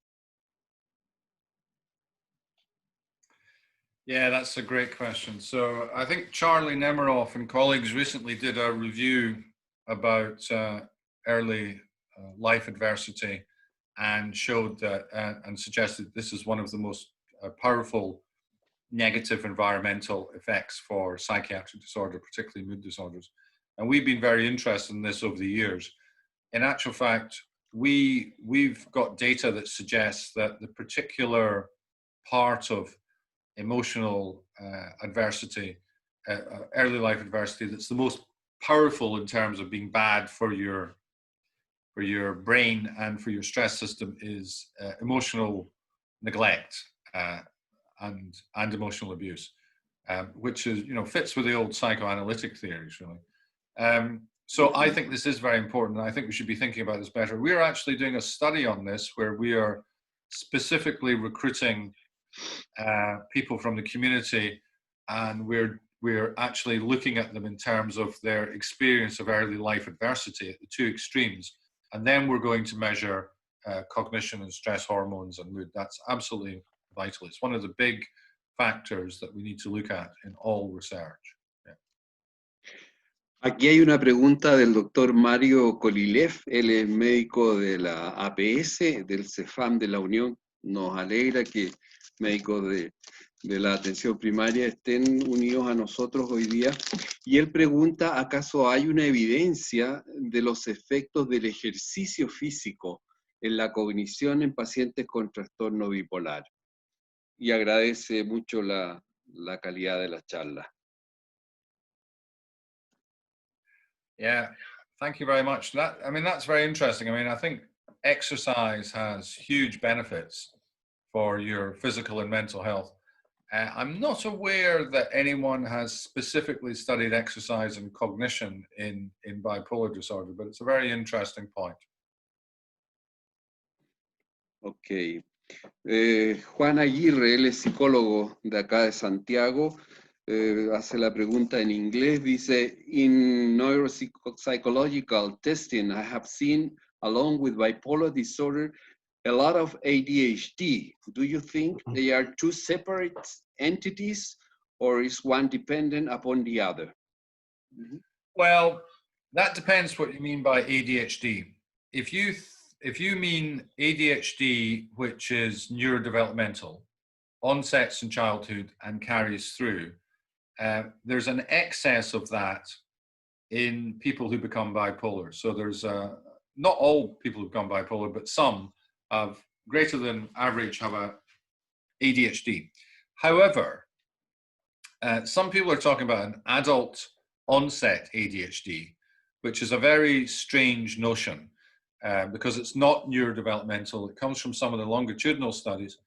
Yeah, that's a great question. So I think Charlie Nemiroff and colleagues recently did a review about early life adversity and showed that and suggested this is one of the most powerful negative environmental effects for psychiatric disorder, particularly mood disorders. And we've been very interested in this over the years. In actual fact, we've got data that suggests that the particular part of emotional adversity, early life adversity, that's the most powerful in terms of being bad for your brain and for your stress system is emotional neglect and emotional abuse, which is, fits with the old psychoanalytic theories, really. So I think this is very important, and I think we should be thinking about this better. We're actually doing a study on this where we are specifically recruiting people from the community, and we're actually looking at them in terms of their experience of early life adversity at the two extremes, and then we're going to measure cognition and stress hormones and mood. That's absolutely vital. It's one of the big factors that we need to look at in all research. Yeah. Aquí hay una pregunta del doctor Mario Kolilev. Él es médico de la APS, del CEFAM de la Unión. Nos alegra que médicos de la atención primaria estén unidos a nosotros hoy día. Y él pregunta, ¿acaso hay una evidencia de los efectos del ejercicio físico en la cognición en pacientes con trastorno bipolar? Y agradece mucho la calidad de la charla. Yeah, thank you very much. That's very interesting. I think exercise has huge benefits for your physical and mental health. I'm not aware that anyone has specifically studied exercise and cognition in bipolar disorder, but it's a very interesting point. Ok. Juan Aguirre, él es psicólogo de acá de Santiago, hace la pregunta en inglés, dice, in neuropsychological testing, I have seen, along with bipolar disorder, a lot of ADHD. Do you think they are two separate entities, or is one dependent upon the other? Well, that depends what you mean by ADHD. If you mean ADHD, which is neurodevelopmental, onsets in childhood and carries through, there's an excess of that in people who become bipolar. So there's not all people who become bipolar, but some have greater than average have a ADHD. However, some people are talking about an adult onset ADHD, which is a very strange notion because it's not neurodevelopmental. It comes from some of the longitudinal studies.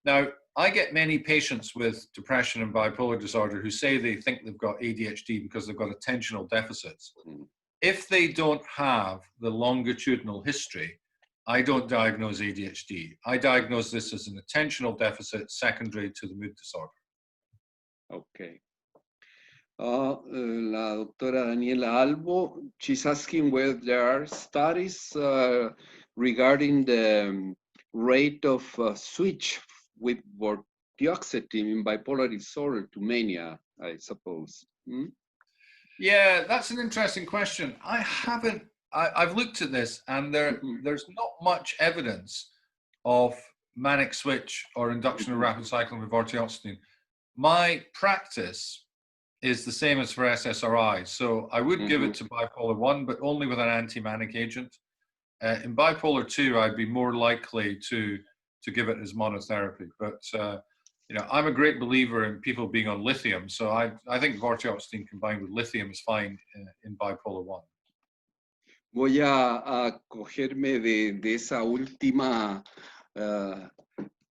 Now, I get many patients with depression and bipolar disorder who say they think they've got ADHD because they've got attentional deficits. If they don't have the longitudinal history, I don't diagnose ADHD. I diagnose this as an attentional deficit secondary to the mood disorder. Okay. La doctora Daniela Albo, she's asking whether there are studies regarding the rate of switch with vortioxetine in bipolar disorder to mania, I suppose. Yeah, that's an interesting question. I've looked at this, and there's not much evidence of manic switch or induction of rapid cycling with vortioxetine. My practice is the same as for SSRI. So I would give it to bipolar 1, but only with an anti-manic agent. In bipolar 2, I'd be more likely to give it as monotherapy. But you know, I'm a great believer in people being on lithium. So I think vortioxetine combined with lithium is fine in bipolar 1. Voy a cogerme de esa última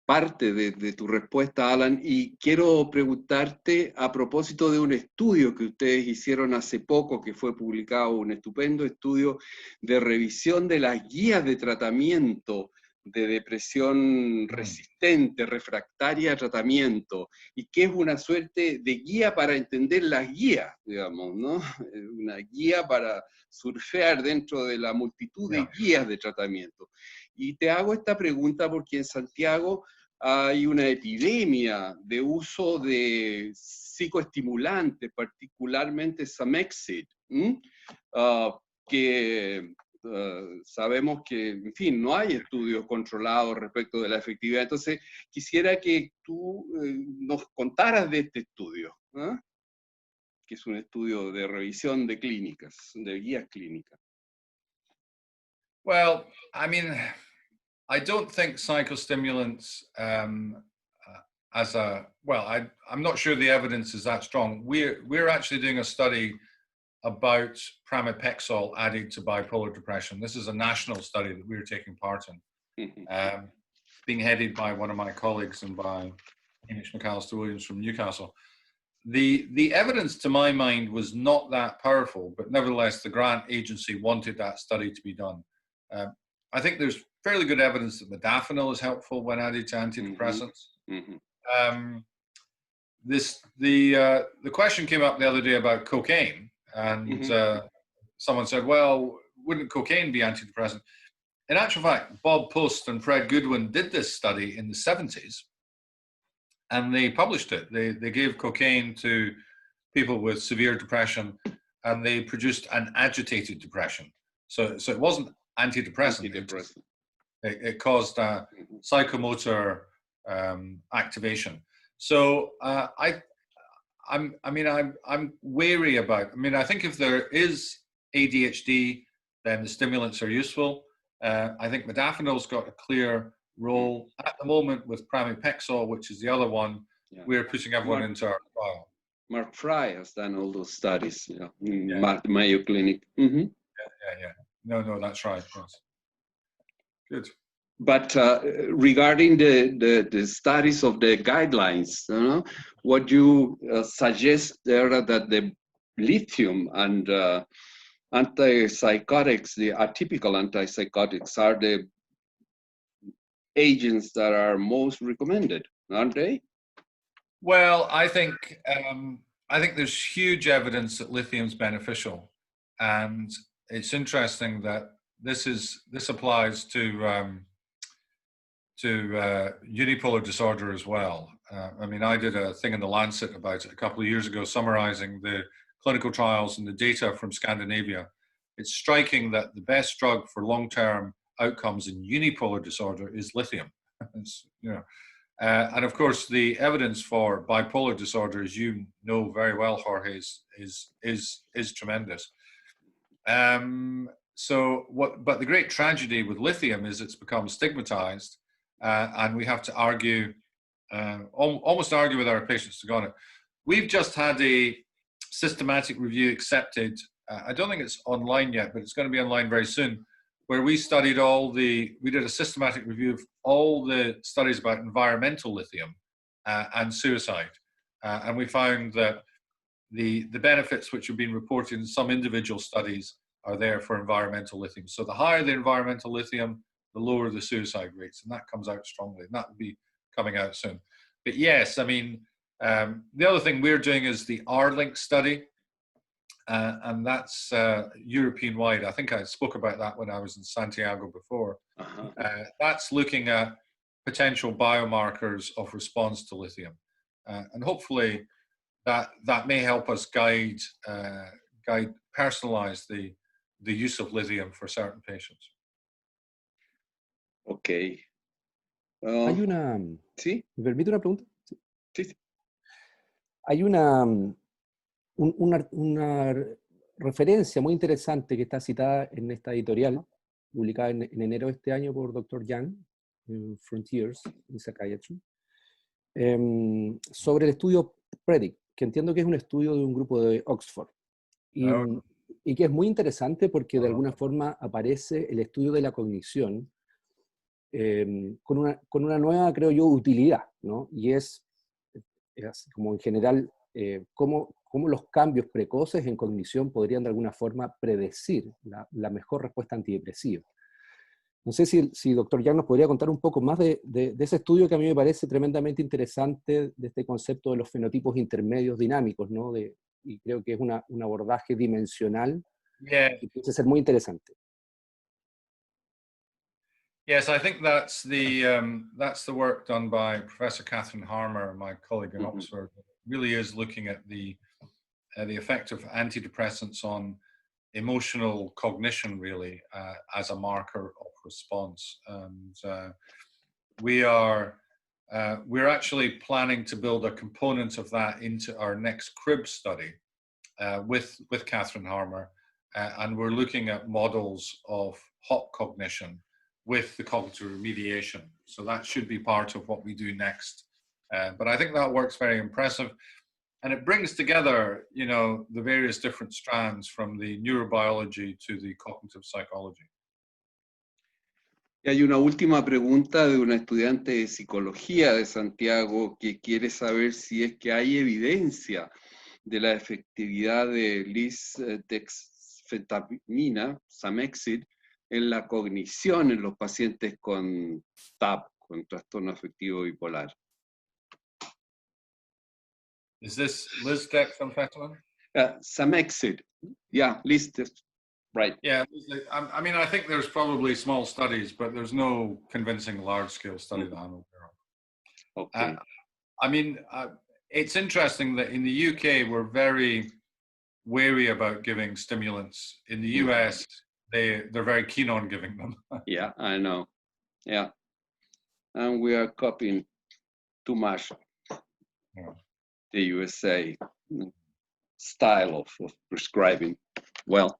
parte de tu respuesta, Allan, y quiero preguntarte a propósito de un estudio que ustedes hicieron hace poco, que fue publicado, un estupendo estudio de revisión de las guías de tratamiento de depresión resistente, refractaria a tratamiento, y que es una suerte de guía para entender las guías, digamos, ¿no? Una guía para surfear dentro de la multitud de guías de tratamiento. Y te hago esta pregunta porque en Santiago hay una epidemia de uso de psicoestimulantes, particularmente Samexit, que sabemos que, en fin, no hay estudios controlados respecto de la efectividad. Entonces, quisiera que tú nos contaras de este estudio, que es un estudio de revisión de clínicas, de guías clínicas. Well, I mean, I don't think psychostimulants I'm not sure the evidence is that strong. We're actually doing a study about pramipexole added to bipolar depression. This is a national study that we're taking part in, being headed by one of my colleagues and by Hamish McAllister-Williams from Newcastle. The evidence, to my mind, was not that powerful, but nevertheless, the grant agency wanted that study to be done. I think there's fairly good evidence that modafinil is helpful when added to antidepressants. The question came up the other day about cocaine, and someone said, well, wouldn't cocaine be antidepressant? In actual fact, Bob Post and Fred Goodwin did this study in the 70s, and they published it. They gave cocaine to people with severe depression, and they produced an agitated depression. So it wasn't antidepressant. It caused psychomotor activation. So I'm wary about. I mean, I think if there is ADHD, then the stimulants are useful. I think modafinil's got a clear role at the moment with pramipexole, which is the other one. We're pushing everyone into our trial. Mark Fry has done all those studies, Mayo Clinic. Yeah. No, that's right. Yes. Good. But regarding the studies of the guidelines, what you suggest there that the lithium and antipsychotics, the atypical antipsychotics, are the agents that are most recommended, aren't they? Well, I think there's huge evidence that lithium's beneficial, and it's interesting that this applies to unipolar disorder as well. I mean, I did a thing in the Lancet about it a couple of years ago, summarizing the clinical trials and the data from Scandinavia. It's striking that the best drug for long-term outcomes in unipolar disorder is lithium. And of course, the evidence for bipolar disorder, as you know very well, Jorge, is tremendous. But the great tragedy with lithium is it's become stigmatized, and we have to argue, almost argue with our patients to go on it. We've just had a systematic review accepted. I don't think it's online yet, but it's going to be online very soon, where we studied we did a systematic review of all the studies about environmental lithium and suicide. And we found that the benefits which have been reported in some individual studies are there for environmental lithium. So the higher the environmental lithium, the lower the suicide rates, and that comes out strongly, and that will be coming out soon. But yes, I mean, the other thing we're doing is the R-Link study, and that's European-wide. I think I spoke about that when I was in Santiago before. That's looking at potential biomarkers of response to lithium, and hopefully that may help us guide personalize the use of lithium for certain patients. Okay. Hay una... ¿Sí? ¿Me permite una pregunta? Sí. Hay una una referencia muy interesante que está citada en esta editorial, publicada en enero de este año por Dr. Young, Frontiers in Psychiatry, sobre el estudio PREDICT, que entiendo que es un estudio de un grupo de Oxford. Y que es muy interesante porque de alguna forma aparece el estudio de la cognición con una nueva, creo yo, utilidad, ¿no? Y es como en general, cómo los cambios precoces en cognición podrían de alguna forma predecir la mejor respuesta antidepresiva. No sé si Dr. Young nos podría contar un poco más de ese estudio que a mí me parece tremendamente interesante, de este concepto de los fenotipos intermedios dinámicos, ¿no? Y creo que es un abordaje dimensional que puede ser muy interesante. Yes, I think that's the work done by Professor Catherine Harmer, my colleague in Oxford. It really is looking at the effect of antidepressants on emotional cognition, really, as a marker of response. And we're actually planning to build a component of that into our next CRIB study with Catherine Harmer, and we're looking at models of hot cognition with the cognitive remediation. So that should be part of what we do next. But I think that work's very impressive. And it brings together, you know, the various different strands from the neurobiology to the cognitive psychology. Y hay una última pregunta de una estudiante de psicología de Santiago que quiere saber si es que hay evidencia de la efectividad de lisdexfentamina, Samexit, en la cognición en los pacientes con TAB, con trastorno afectivo bipolar. Is this lisdexamphetamine? Samexit, yeah, lisdex, right. Yeah, I mean, I think there's probably small studies, but there's no convincing large-scale study that I'm aware of. Okay. I mean, it's interesting that in the UK, we're very wary about giving stimulants. In the US, they're very keen on giving them. Yeah, I know. Yeah. And we are copying too much the USA style of prescribing. Well,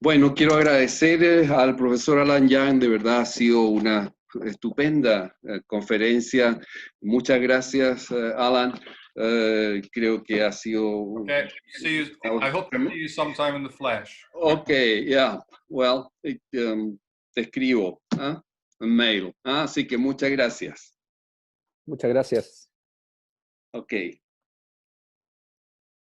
bueno, quiero agradecer al profesor Allan Young, de verdad ha sido una estupenda conferencia. Muchas gracias, Allan. Creo que ha sido... Okay, see you. I hope to see you sometime in the flesh. Okay, yeah. Well, te escribo, un mail. Así que muchas gracias. Muchas gracias. Okay.